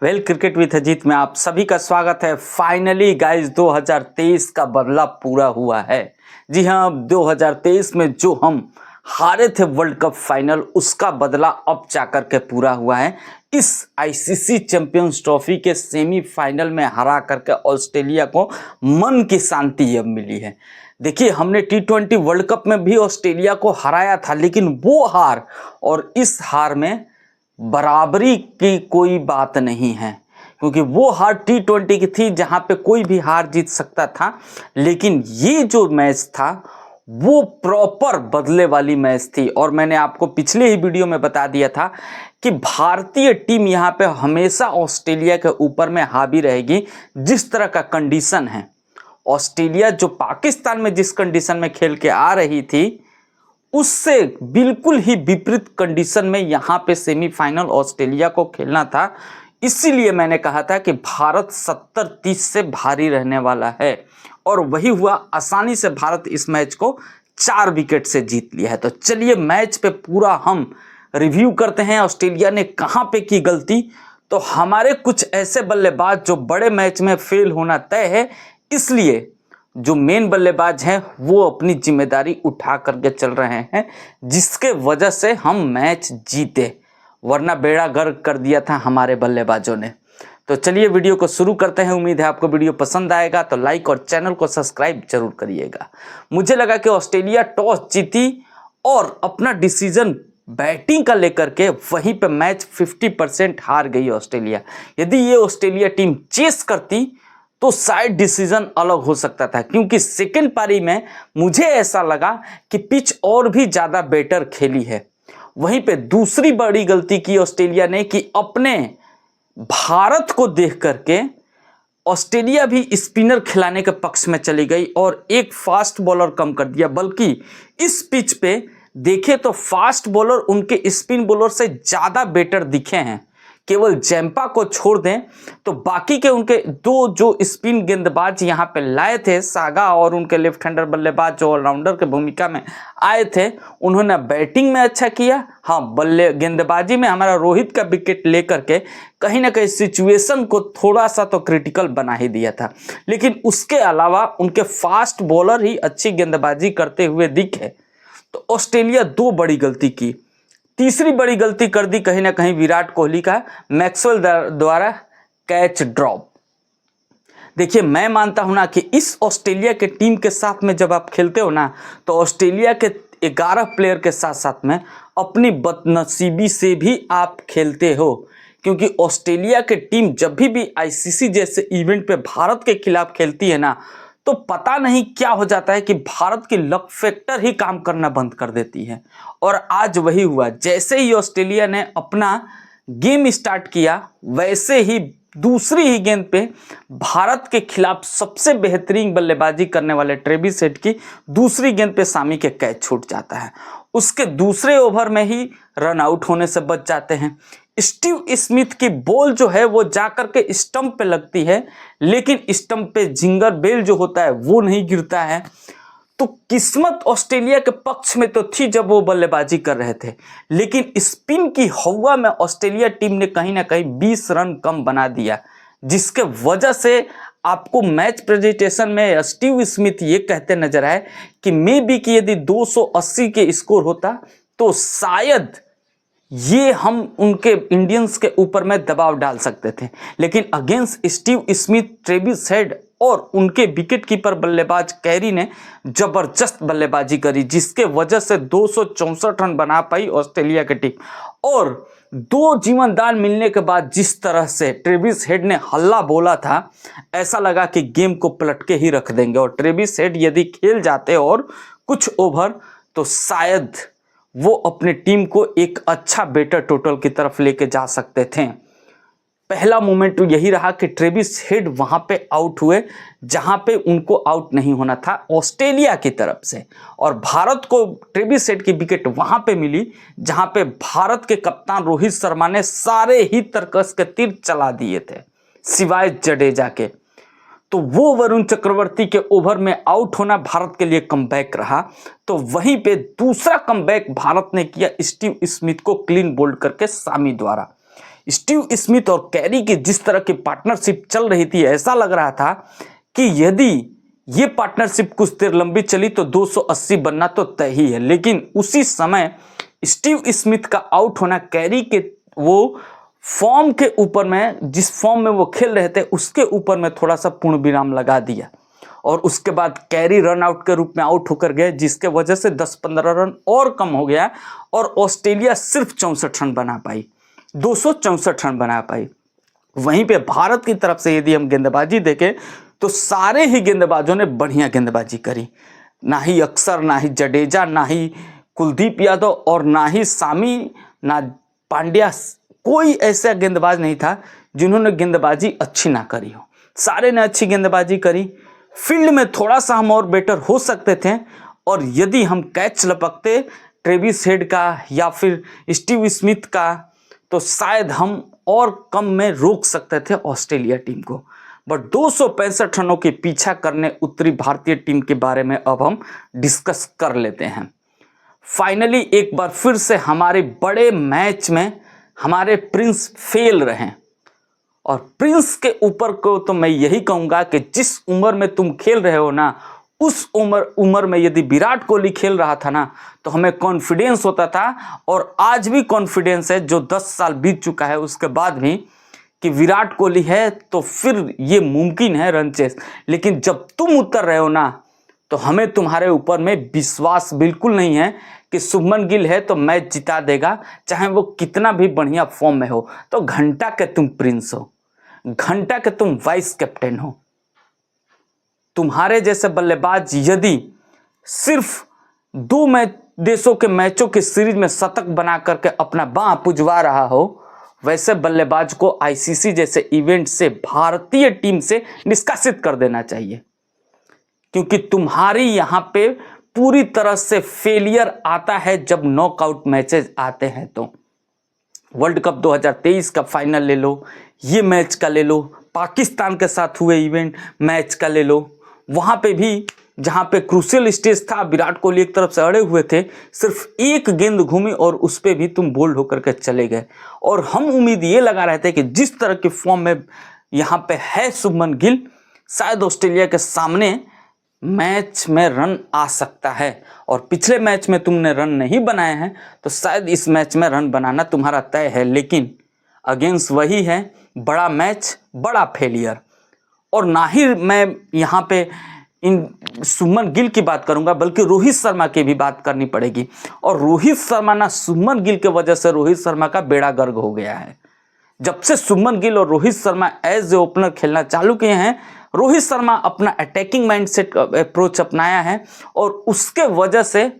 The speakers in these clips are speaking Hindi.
क्रिकेट विद अजीत में आप सभी का स्वागत है। फाइनली गाइस 2023 का बदला पूरा हुआ है। जी हाँ, 2023 में जो हम हारे थे वर्ल्ड कप फाइनल, उसका बदला अब जाकर के पूरा हुआ है। इस आईसीसी चैंपियंस ट्रॉफी के सेमीफाइनल में हरा करके ऑस्ट्रेलिया को मन की शांति अब मिली है। देखिए, हमने T20 वर्ल्ड कप में भी ऑस्ट्रेलिया को हराया था, लेकिन वो हार और इस हार में बराबरी की कोई बात नहीं है, क्योंकि वो हार T20 की थी जहां पे कोई भी हार जीत सकता था। लेकिन ये जो मैच था वो प्रॉपर बदले वाली मैच थी। और मैंने आपको पिछले ही वीडियो में बता दिया था कि भारतीय टीम यहाँ पे हमेशा ऑस्ट्रेलिया के ऊपर में हावी रहेगी। जिस तरह का कंडीशन है, ऑस्ट्रेलिया जो पाकिस्तान में जिस कंडीशन में खेल के आ रही थी, उससे बिल्कुल ही विपरीत कंडीशन में यहाँ पे सेमीफाइनल ऑस्ट्रेलिया को खेलना था। इसीलिए मैंने कहा था कि भारत 70-30 से भारी रहने वाला है, और वही हुआ। आसानी से भारत इस मैच को 4 विकेट से जीत लिया है। तो चलिए मैच पे पूरा हम रिव्यू करते हैं, ऑस्ट्रेलिया ने कहाँ पे की गलती। तो हमारे कुछ ऐसे बल्लेबाज जो बड़े मैच में फेल होना तय है, इसलिए जो मेन बल्लेबाज हैं वो अपनी जिम्मेदारी उठा करके चल रहे हैं, जिसके वजह से हम मैच जीते, वरना बेड़ा गर्क कर दिया था हमारे बल्लेबाजों ने। तो चलिए वीडियो को शुरू करते हैं। उम्मीद है आपको वीडियो पसंद आएगा, तो लाइक और चैनल को सब्सक्राइब जरूर करिएगा। मुझे लगा कि ऑस्ट्रेलिया टॉस जीती और अपना डिसीजन बैटिंग का लेकर के वहीं पे मैच 50% हार गई ऑस्ट्रेलिया। यदि ये ऑस्ट्रेलिया टीम चेस करती तो शायद डिसीजन अलग हो सकता था, क्योंकि सेकेंड पारी में मुझे ऐसा लगा कि पिच और भी ज़्यादा बेटर खेली है। वहीं पे दूसरी बड़ी गलती की ऑस्ट्रेलिया ने कि अपने भारत को देख करके ऑस्ट्रेलिया भी स्पिनर खिलाने के पक्ष में चली गई और एक फास्ट बॉलर कम कर दिया। बल्कि इस पिच पे देखे तो फास्ट बॉलर उनके स्पिन बॉलर से ज़्यादा बेटर दिखे हैं। केवल जैम्पा को छोड़ दें तो बाकी के उनके दो जो स्पिन गेंदबाज यहाँ पे लाए थे, सागा और उनके लेफ्ट हैंडर बल्लेबाज जो ऑलराउंडर के भूमिका में आए थे, उन्होंने बैटिंग में अच्छा किया। हाँ, गेंदबाजी में हमारा रोहित का विकेट लेकर के कहीं ना कहीं सिचुएशन को थोड़ा सा तो क्रिटिकल बना ही दिया था। लेकिन उसके अलावा उनके फास्ट बॉलर ही अच्छी गेंदबाजी करते हुए दिखे। तो ऑस्ट्रेलिया 2 बड़ी गलती की। तीसरी बड़ी गलती कर दी कहीं ना कहीं विराट कोहली का, मैक्सवेल द्वारा कैच ड्रॉप। देखिए, मैं मानता हूं ना कि इस ऑस्ट्रेलिया के टीम के साथ में जब आप खेलते हो ना, तो ऑस्ट्रेलिया के 11 प्लेयर के साथ साथ में अपनी बदनसीबी से भी आप खेलते हो। क्योंकि ऑस्ट्रेलिया की टीम जब भी आईसीसी जैसे इवेंट पे भारत के खिलाफ खेलती है ना, तो पता नहीं क्या हो जाता है कि भारत की लक फैक्टर ही काम करना बंद कर देती है। और आज वही हुआ। जैसे ही ऑस्ट्रेलिया ने अपना गेम स्टार्ट किया, वैसे ही दूसरी ही गेंद पे भारत के खिलाफ सबसे बेहतरीन बल्लेबाजी करने वाले ट्रेविस हेड की दूसरी गेंद पे सामी के कैच छूट जाता है। उसके दूसरे ओवर में ही रन आउट होने से बच जाते हैं। स्टीव स्मिथ की बॉल जो है वो जाकर के स्टंप पे लगती है, लेकिन स्टंप पे जिंगर बेल जो होता है वो नहीं गिरता है। तो किस्मत ऑस्ट्रेलिया के पक्ष में तो थी जब वो बल्लेबाजी कर रहे थे, लेकिन स्पिन की हवा में ऑस्ट्रेलिया टीम ने कहीं ना कहीं 20 रन कम बना दिया, जिसके वजह से आपको मैच प्रेजेंटेशन में स्टीव स्मिथ ये कहते नजर आए कि मे बी कि यदि 280 के स्कोर होता तो शायद ये हम उनके इंडियंस के ऊपर में दबाव डाल सकते थे। लेकिन against Steve Smith, Travis head और उनके विकेट कीपर बल्लेबाज कैरी ने जबरदस्त बल्लेबाजी करी, जिसके वजह से 264 रन बना पाई ऑस्ट्रेलिया की टीम। और 2 जीवनदान मिलने के बाद जिस तरह से ट्रेविस हेड ने हल्ला बोला था, ऐसा लगा कि गेम को पलट के ही रख देंगे। और ट्रेविस हेड यदि खेल जाते और कुछ ओवर, तो शायद वो अपनी टीम को एक अच्छा बेटर टोटल की तरफ लेके जा सकते थे। पहला मोमेंट तो यही रहा कि ट्रेविस हेड वहां पे आउट हुए जहां पे उनको आउट नहीं होना था ऑस्ट्रेलिया की तरफ से, और भारत को ट्रेविस हेड की विकेट वहां पे मिली जहां पे भारत के कप्तान रोहित शर्मा ने सारे ही तरकस के तीर चला दिए थे सिवाय जडेजा के। तो वो वरुण चक्रवर्ती के ओवर में आउट होना भारत के लिए कमबैक रहा। तो वहीं पे दूसरा कमबैक भारत ने किया स्टीव स्मिथ को क्लीन बोल्ड करके सामी द्वारा। स्टीव स्मिथ और कैरी की जिस तरह की पार्टनरशिप चल रही थी, ऐसा लग रहा था कि यदि ये पार्टनरशिप कुछ देर लंबी चली तो 280 बनना तो तय ही है। लेकिन उसी समय स्टीव स्मिथ का आउट होना कैरी के वो फॉर्म के ऊपर में, जिस फॉर्म में वो खेल रहे थे उसके ऊपर में थोड़ा सा पूर्ण विराम लगा दिया और उसके बाद कैरी रन आउट के रूप में आउट होकर गए, जिसके वजह से 10-15 रन और कम हो गया और ऑस्ट्रेलिया सिर्फ 64 रन बना पाई, 264 रन बना पाई। वहीं पे भारत की तरफ से यदि हम गेंदबाजी देखें तो सारे ही गेंदबाजों ने बढ़िया गेंदबाजी करी। ना ही अक्षर, ना ही जडेजा, ना ही कुलदीप यादव और ना ही सामी, ना पांड्या, कोई ऐसा गेंदबाज नहीं था जिन्होंने गेंदबाजी अच्छी ना करी हो। सारे ने अच्छी गेंदबाजी करी। फील्ड में थोड़ा सा हम और बेटर हो सकते थे और यदि हम कैच लपकते ट्रेविस हेड का या फिर स्टीव स्मिथ का तो शायद हम और कम में रोक सकते थे ऑस्ट्रेलिया टीम को। बट 265 रनों के पीछा करने उतरी भारतीय टीम के बारे में अब हम डिस्कस कर लेते हैं। फाइनली एक बार फिर से हमारे बड़े मैच में हमारे प्रिंस फेल रहे और प्रिंस के ऊपर को तो मैं यही कहूँगा कि जिस उम्र में तुम खेल रहे हो ना, उस उम्र में यदि विराट कोहली खेल रहा था ना तो हमें कॉन्फिडेंस होता था और आज भी कॉन्फिडेंस है, जो 10 साल बीत चुका है उसके बाद भी, कि विराट कोहली है तो फिर ये मुमकिन है रन चेस। लेकिन जब तुम उतर रहे हो ना तो हमें तुम्हारे ऊपर में विश्वास बिल्कुल नहीं है कि शुभमन गिल है तो मैच जिता देगा, चाहे वो कितना भी बढ़िया फॉर्म में हो। तो घंटा के तुम प्रिंस हो, घंटा के तुम वाइस कैप्टन हो। तुम्हारे जैसे बल्लेबाज यदि सिर्फ 2 देशों के मैचों की सीरीज में शतक बना करके अपना बाँ पुजवा रहा हो, वैसे बल्लेबाज को आईसीसी जैसे इवेंट से भारतीय टीम से निष्कासित कर देना चाहिए, क्योंकि तुम्हारी यहाँ पे पूरी तरह से फेलियर आता है जब नॉकआउट मैचेस आते हैं। तो वर्ल्ड कप 2023 का फाइनल ले लो, ये मैच का ले लो, पाकिस्तान के साथ हुए इवेंट मैच का ले लो, वहाँ पे भी जहाँ पे क्रूशियल स्टेज था, विराट कोहली एक तरफ से अड़े हुए थे, सिर्फ एक गेंद घूमी और उस पर भी तुम बोल्ड होकर के चले गए। और हम उम्मीद ये लगा रहे थे कि जिस तरह के फॉर्म में यहाँ पे है शुभमन गिल, शायद ऑस्ट्रेलिया के सामने मैच में रन आ सकता है। और पिछले मैच में तुमने रन नहीं बनाए हैं तो शायद इस मैच में रन बनाना तुम्हारा तय है। लेकिन अगेंस्ट वही है, बड़ा मैच बड़ा फेलियर। और ना ही मैं यहाँ पे इन शुभमन गिल की बात करूंगा, बल्कि रोहित शर्मा की भी बात करनी पड़ेगी। और रोहित शर्मा ना शुभमन गिल के वजह से रोहित शर्मा का बेड़ा गर्क हो गया है। जब से शुभमन गिल और Rohit Sharma as a opener खेलना चालू किए हैं, रोहित शर्मा अपना अटैकिंग माइंडसेट अप्रोच अपनाया है और उसके वजह से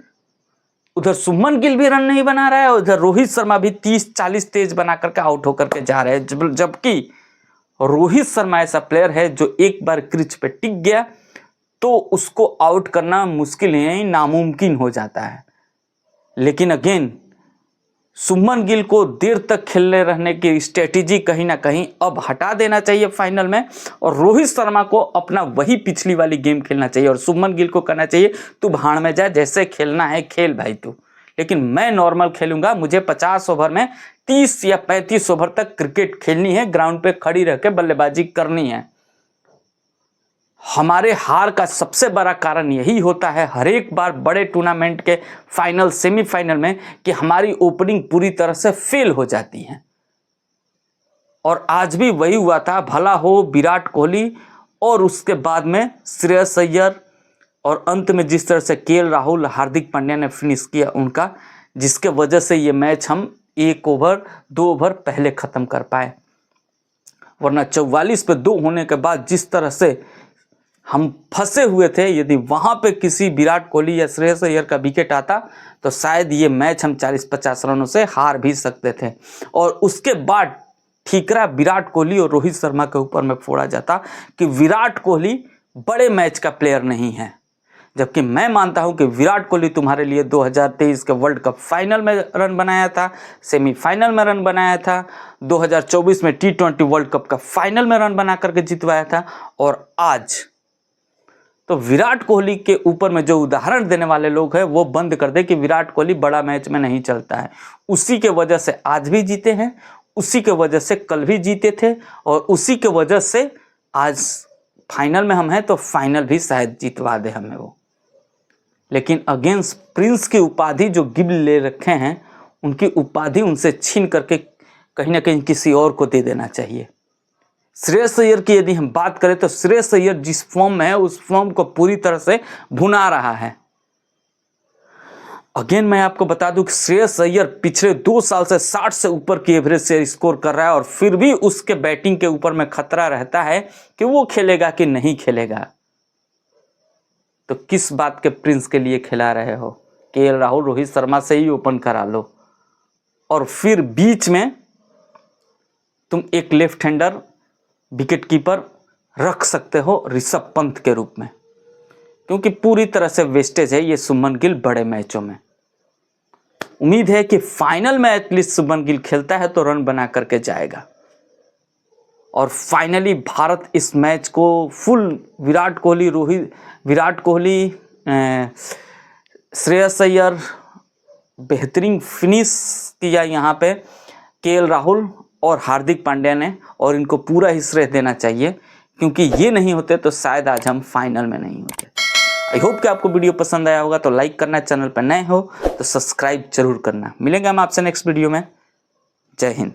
उधर शुभमन गिल भी रन नहीं बना रहा है और उधर रोहित शर्मा भी 30-40 तेज बना करके आउट होकर के जा रहे हैं। जबकि रोहित शर्मा ऐसा प्लेयर है जो एक बार क्रीज पे टिक गया तो उसको आउट करना मुश्किल नहीं, नामुमकिन हो जाता है। लेकिन अगेन शुभमन गिल को देर तक खेलने रहने की स्ट्रेटेजी कहीं ना कहीं अब हटा देना चाहिए फाइनल में, और रोहित शर्मा को अपना वही पिछली वाली गेम खेलना चाहिए और शुभमन गिल को कहना चाहिए तू भाड़ में जा, जैसे खेलना है खेल भाई तू, लेकिन मैं नॉर्मल खेलूंगा। मुझे 50 ओवर में 30 या 35 ओवर तक क्रिकेट खेलनी है, ग्राउंड पे खड़ी रह के बल्लेबाजी करनी है। हमारे हार का सबसे बड़ा कारण यही होता है हर एक बार बड़े टूर्नामेंट के फाइनल सेमीफाइनल में कि हमारी ओपनिंग पूरी तरह से फेल हो जाती है। और आज भी वही हुआ था, भला हो विराट कोहली और उसके बाद में श्रेयस अय्यर और अंत में जिस तरह से केएल राहुल, हार्दिक पांड्या ने फिनिश किया उनका, जिसके वजह से ये मैच हम 1 ओवर 2 ओवर पहले ख़त्म कर पाए। वरना 44 पे 2 होने के बाद जिस तरह से हम फंसे हुए थे, यदि वहाँ पे किसी विराट कोहली या श्रेयस अय्यर का विकेट आता तो शायद ये मैच हम 40-50 रनों से हार भी सकते थे। और उसके बाद ठीकरा विराट कोहली और रोहित शर्मा के ऊपर में फोड़ा जाता कि विराट कोहली बड़े मैच का प्लेयर नहीं है। जबकि मैं मानता हूं कि विराट कोहली तुम्हारे लिए 2023 के वर्ल्ड कप फाइनल में रन बनाया था, सेमीफाइनल में रन बनाया था, 2024 में T20 वर्ल्ड कप का फाइनल में रन बना करके जितवाया था। और आज तो विराट कोहली के ऊपर में जो उदाहरण देने वाले लोग हैं वो बंद कर दे कि विराट कोहली बड़ा मैच में नहीं चलता है। उसी के वजह से आज भी जीते हैं, उसी के वजह से कल भी जीते थे और उसी के वजह से आज फाइनल में हम हैं, तो फाइनल भी शायद जीतवा दे हमें वो। लेकिन अगेंस्ट प्रिंस की उपाधि जो गिल ले रखे हैं, उनकी उपाधि उनसे छीन करके कहीं ना कहीं किसी और को दे देना चाहिए। श्रेयस अय्यर की यदि हम बात करें तो श्रेयस अय्यर जिस फॉर्म में है उस फॉर्म को पूरी तरह से भुना रहा है। अगेन मैं आपको बता दूं कि श्रेयस अय्यर पिछले 2 साल से 60 से ऊपर की एवरेज से स्कोर कर रहा है और फिर भी उसके बैटिंग के ऊपर में खतरा रहता है कि वो खेलेगा कि नहीं खेलेगा। तो किस बात के प्रिंस के लिए खिला रहे हो? केएल राहुल, रोहित शर्मा से ही ओपन करा लो और फिर बीच में तुम एक लेफ्ट हैंडर विकेट कीपर रख सकते हो ऋषभ पंत के रूप में, क्योंकि पूरी तरह से वेस्टेज है ये शुभमन गिल बड़े मैचों में। उम्मीद है कि फाइनल में एटलीस्ट शुभमन गिल खेलता है तो रन बना करके जाएगा और फाइनली भारत इस मैच को फुल विराट कोहली, श्रेयस अय्यर बेहतरीन फिनिश किया यहाँ पे, केएल राहुल और हार्दिक पांड्या ने, और इनको पूरा ही श्रेय देना चाहिए क्योंकि ये नहीं होते तो शायद आज हम फाइनल में नहीं होते। आई होप कि आपको वीडियो पसंद आया होगा, तो लाइक करना, चैनल पर नए हो तो सब्सक्राइब जरूर करना। मिलेंगे हम आपसे नेक्स्ट वीडियो में। जय हिंद।